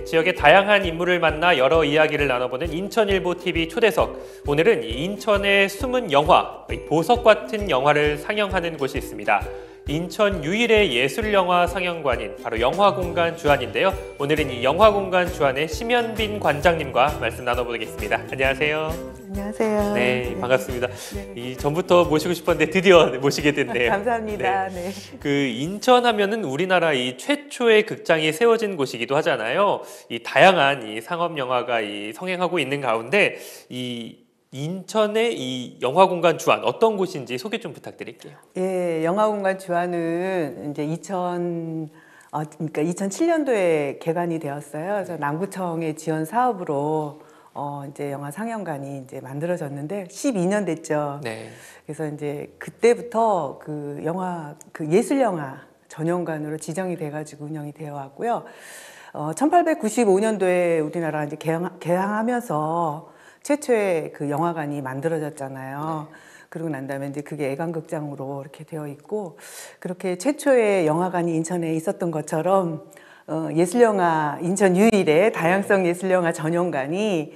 지역의 다양한 인물을 만나 여러 이야기를 나눠보는 인천일보TV 초대석. 오늘은 인천의 숨은 영화, 보석 같은 영화를 상영하는 곳이 있습니다. 인천 유일의 예술영화 상영관인 바로 영화공간 주안인데요. 오늘은 이 영화공간 주안의 심연빈 관장님과 말씀 나눠보겠습니다. 안녕하세요. 안녕하세요. 네, 반갑습니다. 이 전부터 모시고 싶었는데 드디어 모시게 됐네요. 감사합니다. 네. 그 인천 하면은 우리나라 이 최초의 극장이 세워진 곳이기도 하잖아요. 이 다양한 이 상업 영화가 이 성행하고 있는 가운데 이 인천의 이 영화공간 주안 어떤 곳인지 소개 좀 부탁드릴게요. 예, 영화공간 주안은 이제 2007년도에 개관이 되었어요. 그래서 남구청의 지원 사업으로 이제 영화 상영관이 이제 만들어졌는데 12년 됐죠. 네. 그래서 이제 그때부터 그 예술 영화 전용관으로 지정이 돼가지고 운영이 되어 왔고요. 1895년도에 우리나라가 이제 개항하면서 최초의 그 영화관이 만들어졌잖아요. 네. 그러고 난 다음에 이제 그게 애관극장으로 이렇게 되어 있고, 그렇게 최초의 영화관이 인천에 있었던 것처럼 예술영화 인천 유일의 다양성 예술영화 전용관이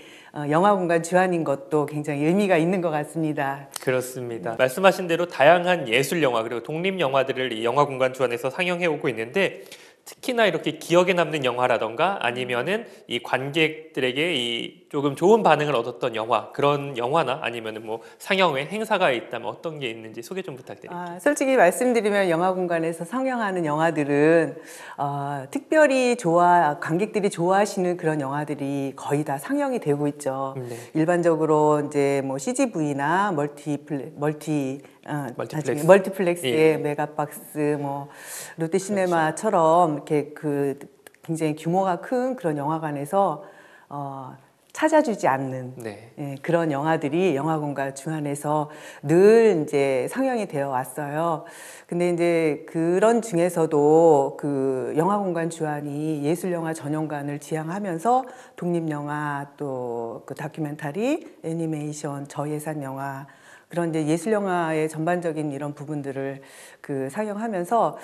영화공간 주안인 것도 굉장히 의미가 있는 것 같습니다. 그렇습니다. 말씀하신 대로 다양한 예술영화 그리고 독립영화들을 이 영화공간 주안에서 상영해 오고 있는데, 특히나 이렇게 기억에 남는 영화라던가 아니면은 이 관객들에게 이 조금 좋은 반응을 얻었던 영화, 그런 영화나 아니면은 뭐 상영회 행사가 있다면 어떤 게 있는지 소개 좀 부탁드릴게요. 솔직히 말씀드리면 영화공간에서 상영하는 영화들은 특별히 관객들이 좋아하시는 그런 영화들이 거의 다 상영이 되고 있죠. 네. 일반적으로 이제 뭐 CGV나 멀티플렉스의 예. 메가박스, 뭐 롯데시네마처럼 이렇게 굉장히 규모가 큰 그런 영화관에서 찾아주지 않는 네. 예, 그런 영화들이 영화공간 주안에서 늘 이제 상영이 되어 왔어요. 근데 이제 그런 중에서도 그 영화공간 주안이 예술영화 전용관을 지향하면서 독립영화, 또 그 다큐멘터리, 애니메이션, 저예산 영화, 그런 이제 예술영화의 전반적인 이런 부분들을 상영하면서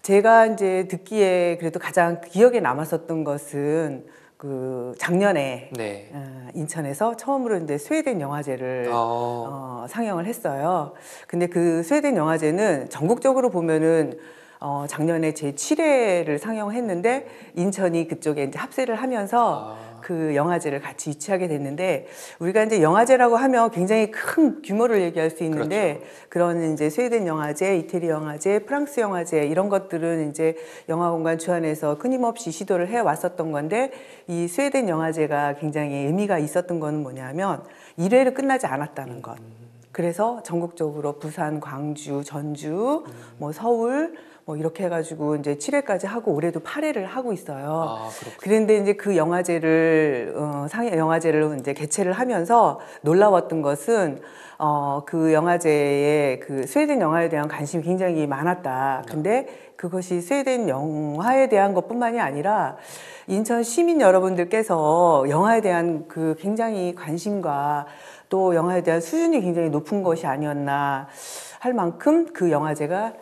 제가 이제 듣기에 그래도 가장 기억에 남았었던 것은 작년에 네. 인천에서 처음으로 이제 스웨덴 영화제를 상영을 했어요. 근데 그 스웨덴 영화제는 전국적으로 보면은 작년에 제7회를 상영했는데 인천이 그쪽에 이제 합세를 하면서 그 영화제를 같이 유치하게 됐는데, 우리가 이제 영화제라고 하면 굉장히 큰 규모를 얘기할 수 있는데, 그렇죠. 그런 이제 스웨덴 영화제, 이태리 영화제, 프랑스 영화제 이런 것들은 이제 영화공간 주안에서 끊임없이 시도를 해 왔었던 건데, 이 스웨덴 영화제가 굉장히 의미가 있었던 건 뭐냐면 1회로 끝나지 않았다는 것. 그래서 전국적으로 부산, 광주, 전주, 뭐 서울 뭐 이렇게 해가지고 이제 7회까지 하고 올해도 8회를 하고 있어요. 그런데 이제 그 영화제를 영화제를 이제 개최를 하면서 놀라웠던 것은 그 영화제에 그 스웨덴 영화에 대한 관심이 굉장히 많았다. 근데 그것이 스웨덴 영화에 대한 것뿐만이 아니라 인천 시민 여러분들께서 영화에 대한 그 굉장히 관심과 또 영화에 대한 수준이 굉장히 높은 것이 아니었나 할 만큼 그 영화제가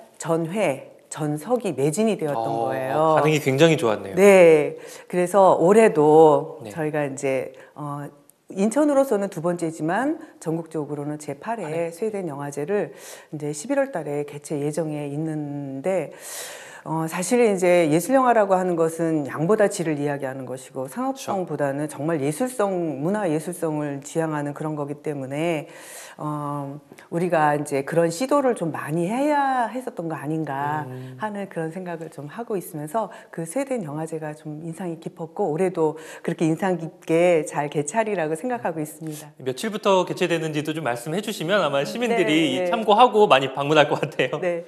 전석이 매진이 되었던 거예요. 반응이 굉장히 좋았네요. 네. 그래서 올해도 네. 저희가 이제 인천으로서는 두 번째지만 전국적으로는 제8회 스웨덴 영화제를 이제 11월 달에 개최 예정에 있는데, 사실은 이제 예술영화라고 하는 것은 양보다 질을 이야기하는 것이고 상업성보다는 정말 예술성, 문화예술성을 지향하는 그런 거기 때문에 우리가 이제 그런 시도를 좀 많이 해야 했었던 거 아닌가 하는 그런 생각을 좀 하고 있으면서 그 스웨덴 영화제가 좀 인상이 깊었고, 올해도 그렇게 인상 깊게 잘 개최하리라고 생각하고 있습니다. 며칠부터 개최되는지도 좀 말씀해 주시면 아마 시민들이 네. 참고하고 많이 방문할 것 같아요. 네.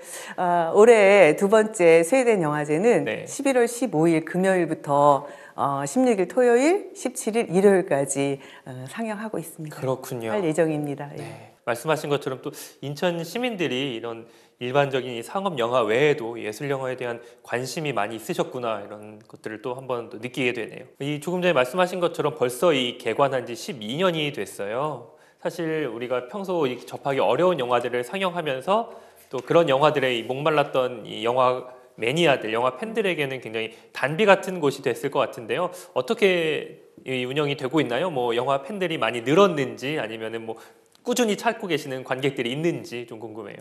올해 두 번째 스웨덴 영화제는 네. 11월 15일 금요일부터 16일 토요일, 17일 일요일까지 상영하고 있습니다. 그렇군요. 할 예정입니다. 네. 예. 말씀하신 것처럼 또 인천 시민들이 이런 일반적인 상업 영화 외에도 예술 영화에 대한 관심이 많이 있으셨구나, 이런 것들을 또 한 번 더 느끼게 되네요. 이 조금 전에 말씀하신 것처럼 벌써 이 개관한 지 12년이 됐어요. 사실 우리가 평소 접하기 어려운 영화들을 상영하면서 또 그런 영화들의 목말랐던 이 영화 매니아들, 영화 팬들에게는 굉장히 단비 같은 곳이 됐을 것 같은데요. 어떻게 이 운영이 되고 있나요? 뭐 영화 팬들이 많이 늘었는지 아니면은 뭐 꾸준히 찾고 계시는 관객들이 있는지 좀 궁금해요.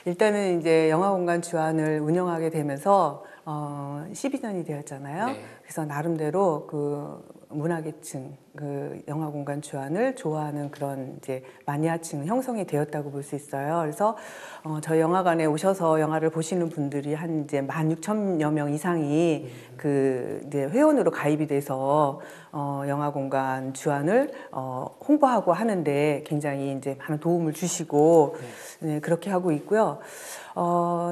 일단은 이제 영화공간 주안을 운영하게 되면서 12년이 되었잖아요. 네. 그래서 나름대로 그 문화계층, 그 영화공간 주안을 좋아하는 그런 이제 마니아층 형성이 되었다고 볼 수 있어요. 그래서 저희 영화관에 오셔서 영화를 보시는 분들이 한 이제 16,000여 명 이상이 그 이제 회원으로 가입이 돼서 영화공간 주안을 홍보하고 하는데 굉장히 이제 많은 도움을 주시고 네, 그렇게 하고 있고요.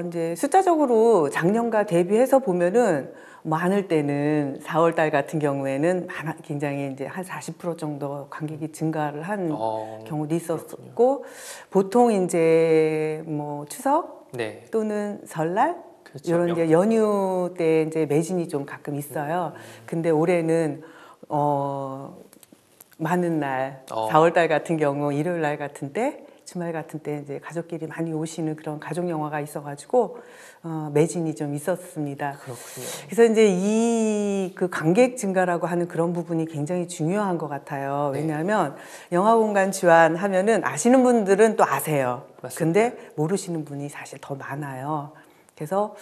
이제 숫자적으로 작년과 대비해서 보면은 많을 때는 4월 달 같은 경우에는 굉장히 이제 한 40% 정도 관객이 증가를 한 경우도 있었고, 그렇군요. 보통 이제 뭐 추석 네. 또는 설날 그렇죠. 이런 이제 연휴 때 이제 매진이 좀 가끔 있어요. 근데 올해는 많은 날 4월 달 같은 경우 일요일 날 같은 때 주말 같은 때 이제 가족끼리 많이 오시는 그런 가족 영화가 있어가지고 매진이 좀 있었습니다. 그렇군요. 그래서 이제 이 그 관객 증가라고 하는 그런 부분이 굉장히 중요한 것 같아요. 왜냐하면 영화공간 주안 하면은 아시는 분들은 또 아세요. 맞습니다. 근데 모르시는 분이 사실 더 많아요. 그래서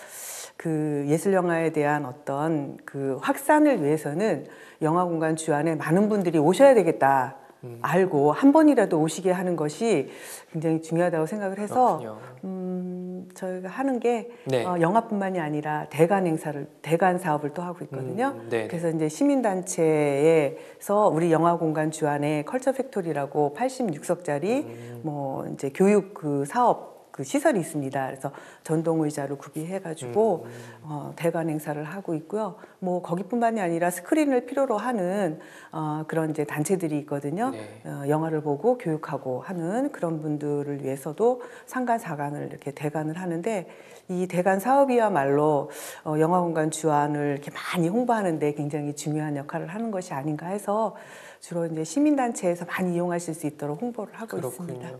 그 예술 영화에 대한 어떤 그 확산을 위해서는 영화공간 주안에 많은 분들이 오셔야 되겠다. 알고 한 번이라도 오시게 하는 것이 굉장히 중요하다고 생각을 해서 저희가 하는 게 네. 영화뿐만이 아니라 대관 사업을 또 하고 있거든요. 그래서 이제 시민단체에서 우리 영화공간 주안에 컬처 팩토리라고 86석짜리 뭐 이제 교육 그 사업 그 시설이 있습니다. 그래서 전동 의자로 구비해가지고 대관 행사를 하고 있고요. 뭐 거기뿐만이 아니라 스크린을 필요로 하는 그런 이제 단체들이 있거든요. 네. 영화를 보고 교육하고 하는 그런 분들을 위해서도 상관 사관을 이렇게 대관을 하는데 이 대관 사업이야말로 영화공간 주안을 이렇게 많이 홍보하는데 굉장히 중요한 역할을 하는 것이 아닌가 해서 주로 이제 시민단체에서 많이 이용하실 수 있도록 홍보를 하고 그렇군요. 있습니다.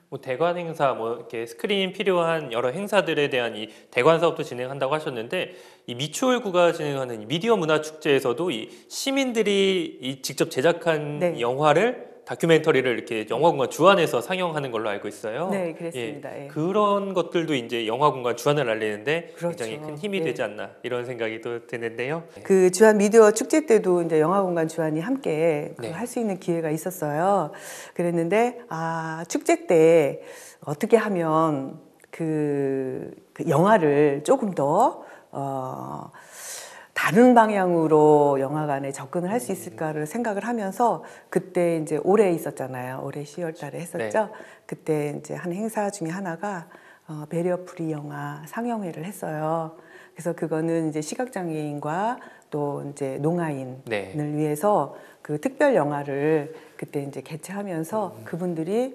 뭐 대관 행사, 뭐 이렇게 스크린 필요한 여러 행사들에 대한 이 대관 사업도 진행한다고 하셨는데 이 미추홀구가 진행하는 미디어 문화 축제에서도 이 시민들이 이 직접 제작한 네. 영화를 다큐멘터리를 이렇게 영화공간 주안에서 상영하는 걸로 알고 있어요. 네, 그렇습니다. 예, 그런 것들도 이제 영화공간 주안을 알리는데 그렇죠. 굉장히 큰 힘이 되지 않나 이런 생각이 또 드는데요. 그 주안 미디어 축제 때도 이제 영화공간 주안이 함께 할 수 있는 기회가 있었어요. 그랬는데 축제 때 어떻게 하면 그 영화를 조금 더 다른 방향으로 영화관에 접근을 할 수 있을까를 생각을 하면서 그때 이제 올해 있었잖아요. 올해 10월 달에 했었죠. 네. 그때 이제 한 행사 중에 하나가 배리어 프리 영화 상영회를 했어요. 그래서 그거는 이제 시각장애인과 또 이제 농아인을 네. 위해서 그 특별 영화를 그때 이제 개최하면서 그분들이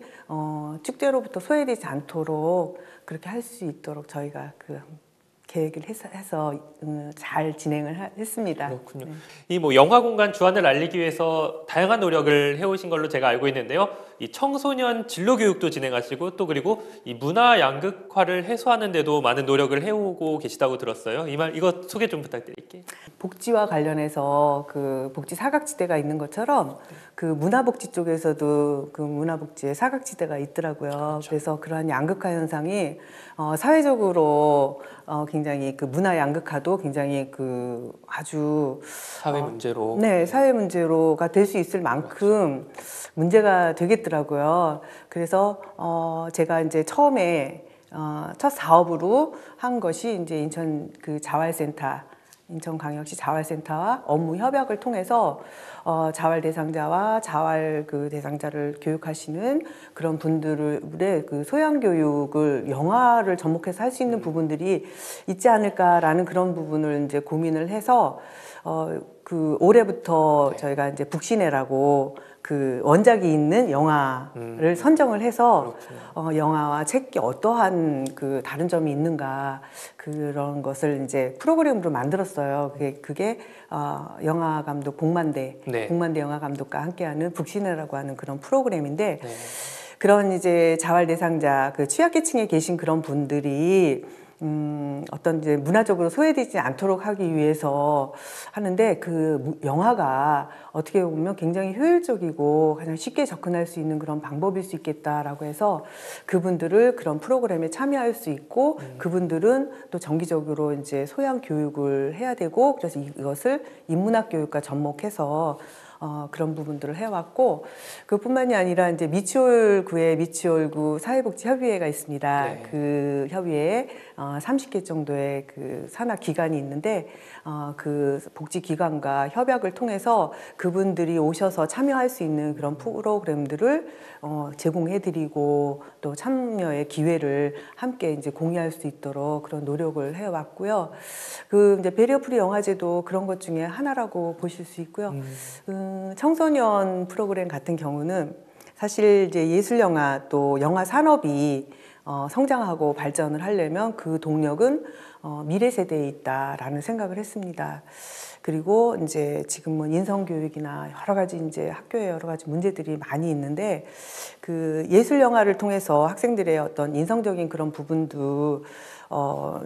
축제로부터 소외되지 않도록 그렇게 할 수 있도록 저희가 그 계획을 해서 잘 진행을 했습니다. 그렇군요. 네. 이 뭐 영화공간 주안을 알리기 위해서 다양한 노력을 해오신 걸로 제가 알고 있는데요. 이 청소년 진로 교육도 진행하시고 또 그리고 이 문화 양극화를 해소하는 데도 많은 노력을 해오고 계시다고 들었어요. 이거 소개 좀 부탁드릴게요. 복지와 관련해서 그 복지 사각지대가 있는 것처럼 그 문화복지 쪽에서도 그 문화복지의 사각지대가 있더라고요. 그렇죠. 그래서 그러한 양극화 현상이 사회적으로 굉장히 그 문화 양극화도 굉장히 그 아주 사회 문제로 네, 사회 문제로가 될 수 있을 만큼 문제가 되겠더라고요. 그래서 제가 이제 처음에 첫 사업으로 한 것이 이제 인천 그 자활센터, 인천광역시 자활센터와 업무 협약을 통해서 자활 대상자와 자활 그 대상자를 교육하시는 그런 분들의 그 소양 교육을 영화를 접목해서 할 수 있는 부분들이 있지 않을까라는 그런 부분을 이제 고민을 해서 그 올해부터 네. 저희가 이제 북시네라고 그 원작이 있는 영화를 선정을 해서 영화와 책이 어떠한 그 다른 점이 있는가 그런 것을 이제 프로그램으로 만들었어요. 그게 영화 감독 복만대 영화 감독과 함께하는 북시네라고 하는 그런 프로그램인데 그런 이제 자활 대상자 그 취약계층에 계신 그런 분들이 어떤 이제 문화적으로 소외되지 않도록 하기 위해서 하는데 그 영화가 어떻게 보면 굉장히 효율적이고 가장 쉽게 접근할 수 있는 그런 방법일 수 있겠다라고 해서 그분들을 그런 프로그램에 참여할 수 있고 그분들은 또 정기적으로 이제 소양 교육을 해야 되고 그래서 이것을 인문학 교육과 접목해서 그런 부분들을 해왔고 그뿐만이 아니라 이제 미추홀구에 미추홀구 사회복지협의회가 있습니다. 네. 그 협의회에 30개 정도의 그 산하 기관이 있는데 그 복지기관과 협약을 통해서 그분들이 오셔서 참여할 수 있는 그런 프로그램들을 제공해드리고 또 참여의 기회를 함께 이제 공유할 수 있도록 그런 노력을 해왔고요. 그 이제 배리어프리 영화제도 그런 것 중에 하나라고 보실 수 있고요. 청소년 프로그램 같은 경우는 사실 이제 예술 영화 또 영화 산업이 성장하고 발전을 하려면 그 동력은 미래 세대에 있다라는 생각을 했습니다. 그리고 이제 지금은 인성교육이나 여러 가지 이제 학교에 여러 가지 문제들이 많이 있는데 그 예술 영화를 통해서 학생들의 어떤 인성적인 그런 부분도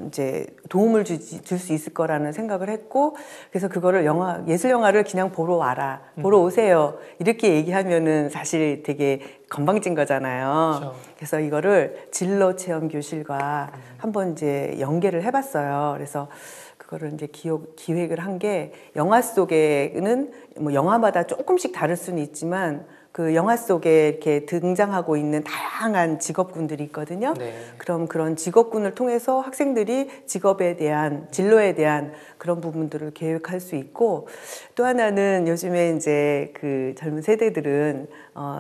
이제 도움을 줄 수 있을 거라는 생각을 했고 그래서 그거를 예술 영화를 그냥 보러 와라, 보러 오세요 이렇게 얘기하면은 사실 되게 건방진 거잖아요. 그렇죠. 그래서 이거를 진로 체험 교실과 한번 이제 연계를 해봤어요. 그래서 그거를 이제 기획을 한 게 영화 속에는 뭐 영화마다 조금씩 다를 수는 있지만 그 영화 속에 이렇게 등장하고 있는 다양한 직업군들이 있거든요. 네. 그럼 그런 직업군을 통해서 학생들이 직업에 대한 진로에 대한 그런 부분들을 계획할 수 있고 또 하나는 요즘에 이제 그 젊은 세대들은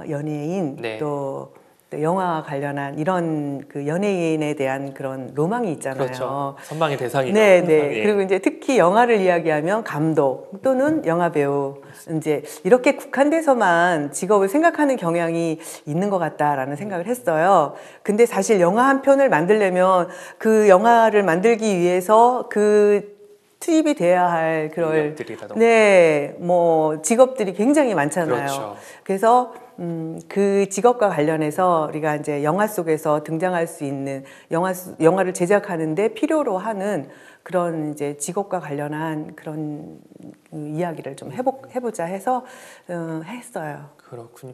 연예인 네. 또 영화와 관련한 이런 그 연예인에 대한 그런 로망이 있잖아요. 그렇죠. 선망의 대상이죠. 네, 항상, 네. 예. 그리고 이제 특히 영화를 이야기하면 감독 또는 영화 배우 이제 이렇게 국한돼서만 직업을 생각하는 경향이 있는 것 같다라는 생각을 했어요. 근데 사실 영화 한 편을 만들려면 그 영화를 만들기 위해서 그 투입이 돼야 할 그런 네, 뭐 직업들이 굉장히 많잖아요. 그렇죠. 그래서 그 직업과 관련해서 우리가 이제 영화 속에서 등장할 수 있는 영화를 제작하는데 필요로 하는 그런 이제 직업과 관련한 그런 이야기를 좀 해보자 해서 했어요. 그렇군요.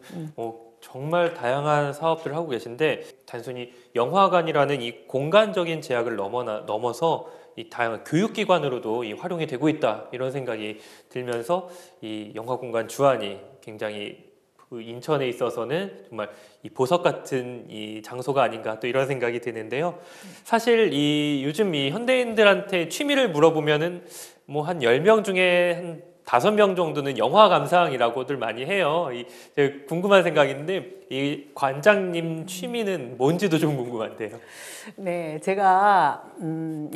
정말 다양한 사업들을 하고 계신데 단순히 영화관이라는 이 공간적인 제약을 넘어서 이 다양한 교육기관으로도 이 활용이 되고 있다 이런 생각이 들면서 이 영화공간 주안이 굉장히 그 인천에 있어서는 정말 이 보석 같은 이 장소가 아닌가 또 이런 생각이 드는데요. 사실 이 요즘 이 현대인들한테 취미를 물어보면은 뭐 한 10명 중에 한 5명 정도는 영화 감상이라고들 많이 해요. 제가 궁금한 생각인데 이 관장님 취미는 뭔지도 좀 궁금한데요. 네, 제가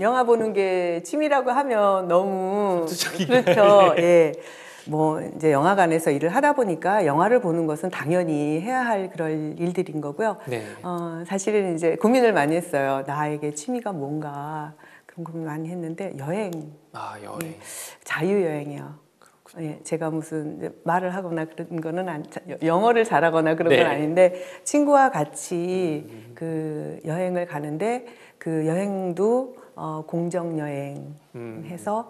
영화 보는 게 취미라고 하면 너무 그렇죠. 예. 뭐 이제 영화관에서 일을 하다 보니까 영화를 보는 것은 당연히 해야 할 그럴 일들인 거고요. 네. 사실은 이제 고민을 많이 했어요. 나에게 취미가 뭔가 그런 고민 많이 했는데 여행. 여행. 예, 자유여행이요. 예, 제가 무슨 말을 하거나 그런 거는 영어를 잘하거나 그런 건 아닌데 친구와 같이 그 여행을 가는데 그 여행도 공정 여행 해서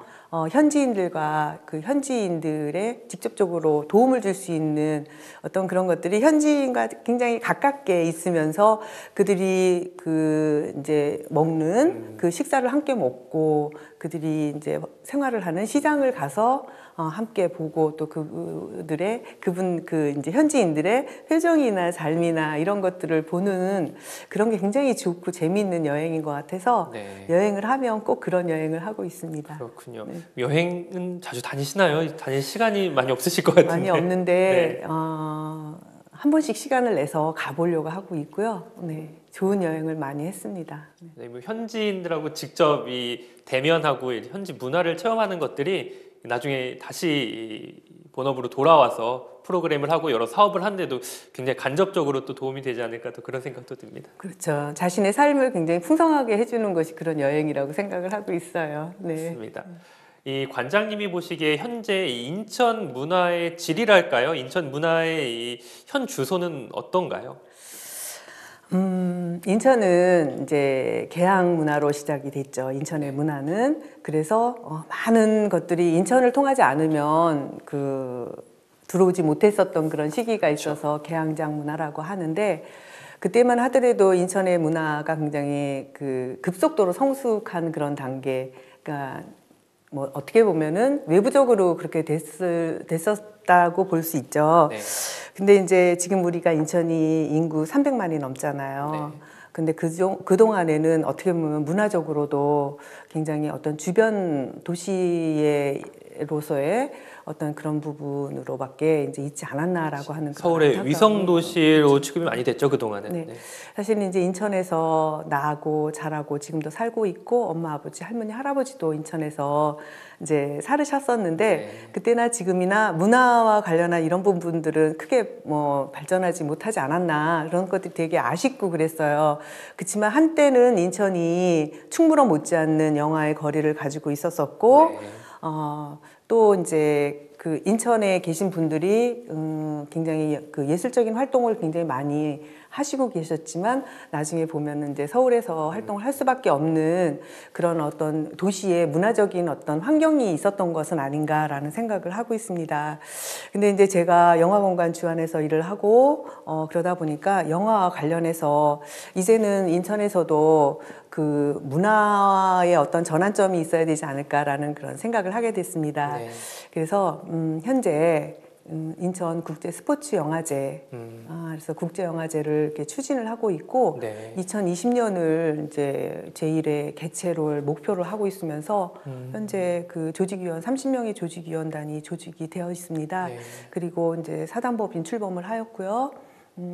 현지인들과 그 현지인들의 직접적으로 도움을 줄 수 있는 어떤 그런 것들이 현지인과 굉장히 가깝게 있으면서 그들이 그 이제 먹는 그 식사를 함께 먹고 그들이 이제 생활을 하는 시장을 가서 함께 보고 또 그 이제 현지인들의 표정이나 삶이나 이런 것들을 보는 그런 게 굉장히 좋고 재미있는 여행인 것 같아서 여행을 하면 꼭 그런 여행을 하고 있습니다. 그렇군요. 네. 여행은 자주 다니시나요? 다닐 시간이 많이 없으실 것 같은데. 많이 없는데 한 번씩 시간을 내서 가보려고 하고 있고요. 네, 좋은 여행을 많이 했습니다. 네, 뭐 현지인들하고 직접 대면하고 현지 문화를 체험하는 것들이 나중에 다시 본업으로 돌아와서 프로그램을 하고 여러 사업을 하는데도 굉장히 간접적으로 또 도움이 되지 않을까 또 그런 생각도 듭니다. 그렇죠. 자신의 삶을 굉장히 풍성하게 해주는 것이 그런 여행이라고 생각을 하고 있어요. 네. 맞습니다. 이 관장님이 보시기에 현재 인천 문화의 질이랄까요? 인천 문화의 현 주소는 어떤가요? 인천은 이제 개항 문화로 시작이 됐죠. 인천의 문화는. 그래서 많은 것들이 인천을 통하지 않으면 들어오지 못했었던 그런 시기가 있어서 개항장 문화라고 하는데, 그때만 하더라도 인천의 문화가 굉장히 급속도로 성숙한 그런 단계가 뭐 어떻게 보면은 외부적으로 그렇게 됐었다고 볼 수 있죠. 네. 근데 이제 지금 우리가 인천이 인구 300만이 넘잖아요. 네. 근데 그동안에는 어떻게 보면 문화적으로도 굉장히 어떤 주변 도시로서의 어떤 그런 부분으로밖에 이제 있지 않았나라고 하는 서울의 위성 도시로 취급이 많이 됐죠, 그동안은. 네. 네. 사실 이제 인천에서 나고 자라고 지금도 살고 있고, 엄마, 아버지, 할머니, 할아버지도 인천에서 이제 살으셨었는데, 네. 그때나 지금이나 문화와 관련한 이런 부분들은 크게 뭐 발전하지 못하지 않았나, 그런 것들이 되게 아쉽고 그랬어요. 그렇지만 한때는 인천이 충무로 못지않는 영화의 거리를 가지고 있었었고, 네. 또 이제 인천에 계신 분들이 굉장히 예술적인 활동을 굉장히 많이 하시고 계셨지만, 나중에 보면은 이제 서울에서 활동을 할 수밖에 없는 그런 어떤 도시의 문화적인 어떤 환경이 있었던 것은 아닌가라는 생각을 하고 있습니다. 근데 이제 제가 영화공간 주안에서 일을 하고 그러다 보니까 영화와 관련해서 이제는 인천에서도 문화의 어떤 전환점이 있어야 되지 않을까라는 그런 생각을 하게 됐습니다. 네. 그래서 현재 인천 국제 스포츠 영화제, 그래서 국제 영화제를 이렇게 추진을 하고 있고, 네. 2020년을 이제 제1회 개최를 목표로 하고 있으면서 현재 조직위원 30명의 조직위원단이 조직이 되어 있습니다. 네. 그리고 이제 사단법인 출범을 하였고요.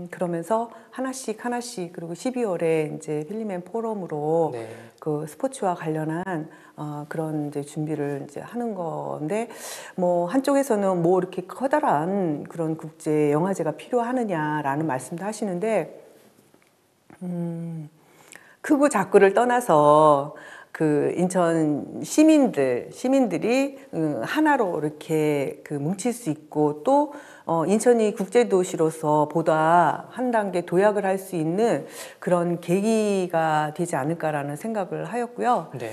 그러면서 하나씩 그리고 12월에 이제 필리맨 포럼으로 네. 스포츠와 관련한 그런 이제 준비를 이제 하는 건데, 뭐 한쪽에서는 뭐 이렇게 커다란 그런 국제 영화제가 필요하느냐라는 말씀도 하시는데, 크고 작고를 떠나서 인천 시민들이 하나로 이렇게 뭉칠 수 있고, 또 인천이 국제도시로서 보다 한 단계 도약을 할 수 있는 그런 계기가 되지 않을까라는 생각을 하였고요. 네.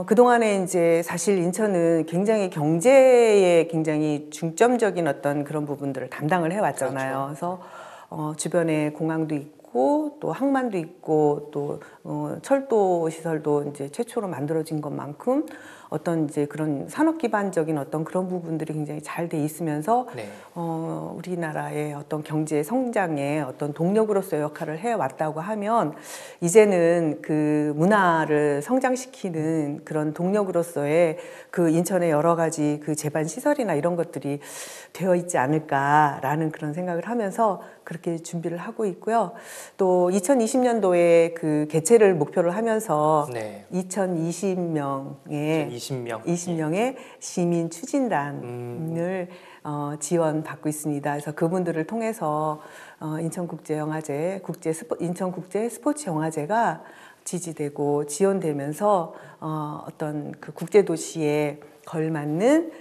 그동안에 이제 사실 인천은 굉장히 경제에 굉장히 중점적인 어떤 그런 부분들을 담당을 해왔잖아요. 그렇죠. 그래서 주변에 공항도 있고, 또 항만도 있고, 또 철도 시설도 이제 최초로 만들어진 것만큼 어떤 이제 그런 산업 기반적인 어떤 그런 부분들이 굉장히 잘 돼 있으면서 네. 우리나라의 어떤 경제 성장의 어떤 동력으로서의 역할을 해왔다고 하면, 이제는 문화를 성장시키는 그런 동력으로서의 인천의 여러 가지 제반 시설이나 이런 것들이 되어 있지 않을까라는 그런 생각을 하면서 그렇게 준비를 하고 있고요. 또 2020년도에 개최를 목표를 하면서 네. 20명의 시민 추진단을 지원받고 있습니다. 그래서 그분들을 통해서 인천국제영화제, 인천국제 스포츠영화제가 지지되고 지원되면서 어떤 국제도시에 걸맞는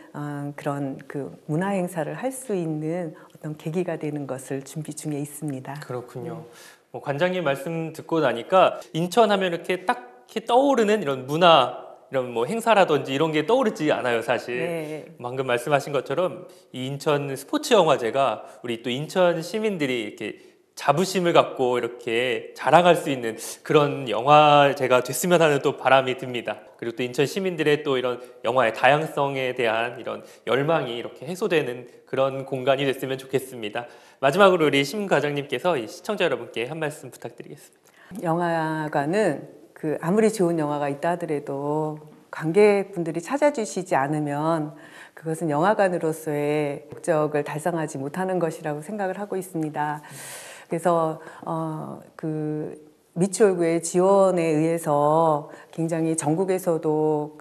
그런 그문화 행사를 할 수 있는 어떤 계기가 되는 것을 준비 중에 있습니다. 그렇군요. 뭐 관장님 말씀 듣고 나니까 인천 하면 이렇게 딱 떠오르는 이런 문화, 이런 뭐 행사라든지 이런 게 떠오르지 않아요, 사실. 네. 방금 말씀하신 것처럼 이 인천 스포츠 영화제가 우리 또 인천 시민들이 이렇게 자부심을 갖고 이렇게 자랑할 수 있는 그런 영화제가 됐으면 하는 또 바람이 듭니다. 그리고 또 인천 시민들의 또 이런 영화의 다양성에 대한 이런 열망이 이렇게 해소되는 그런 공간이 됐으면 좋겠습니다. 마지막으로 우리 심 과장님께서 이 시청자 여러분께 한 말씀 부탁드리겠습니다. 영화관은 아무리 좋은 영화가 있다 하더라도 관객분들이 찾아주시지 않으면 그것은 영화관으로서의 목적을 달성하지 못하는 것이라고 생각을 하고 있습니다. 그래서 미추홀구의 지원에 의해서 굉장히 전국에서도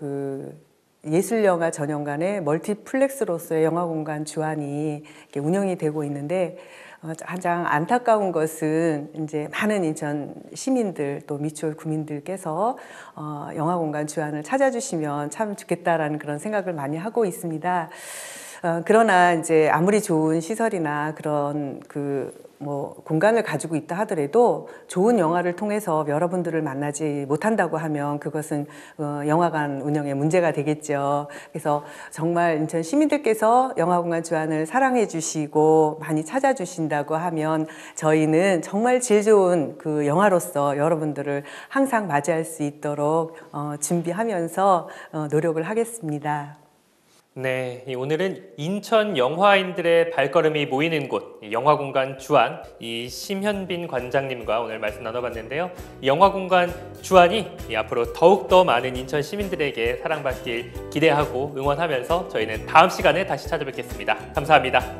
예술영화 전용관의 멀티플렉스로서의 영화공간 주안이 운영이 되고 있는데, 가장 안타까운 것은 이제 많은 인천 시민들 또 미추홀 구민들께서 영화공간 주안을 찾아주시면 참 좋겠다라는 그런 생각을 많이 하고 있습니다. 그러나 이제 아무리 좋은 시설이나 그런 공간을 가지고 있다 하더라도 좋은 영화를 통해서 여러분들을 만나지 못한다고 하면 그것은 영화관 운영에 문제가 되겠죠. 그래서 정말 인천 시민들께서 영화공간 주안을 사랑해 주시고 많이 찾아주신다고 하면 저희는 정말 질 좋은 그 영화로서 여러분들을 항상 맞이할 수 있도록 준비하면서 노력을 하겠습니다. 네, 오늘은 인천 영화인들의 발걸음이 모이는 곳 영화공간 주안 이 심현빈 관장님과 오늘 말씀 나눠봤는데요. 영화공간 주안이 앞으로 더욱더 많은 인천 시민들에게 사랑받길 기대하고 응원하면서 저희는 다음 시간에 다시 찾아뵙겠습니다. 감사합니다.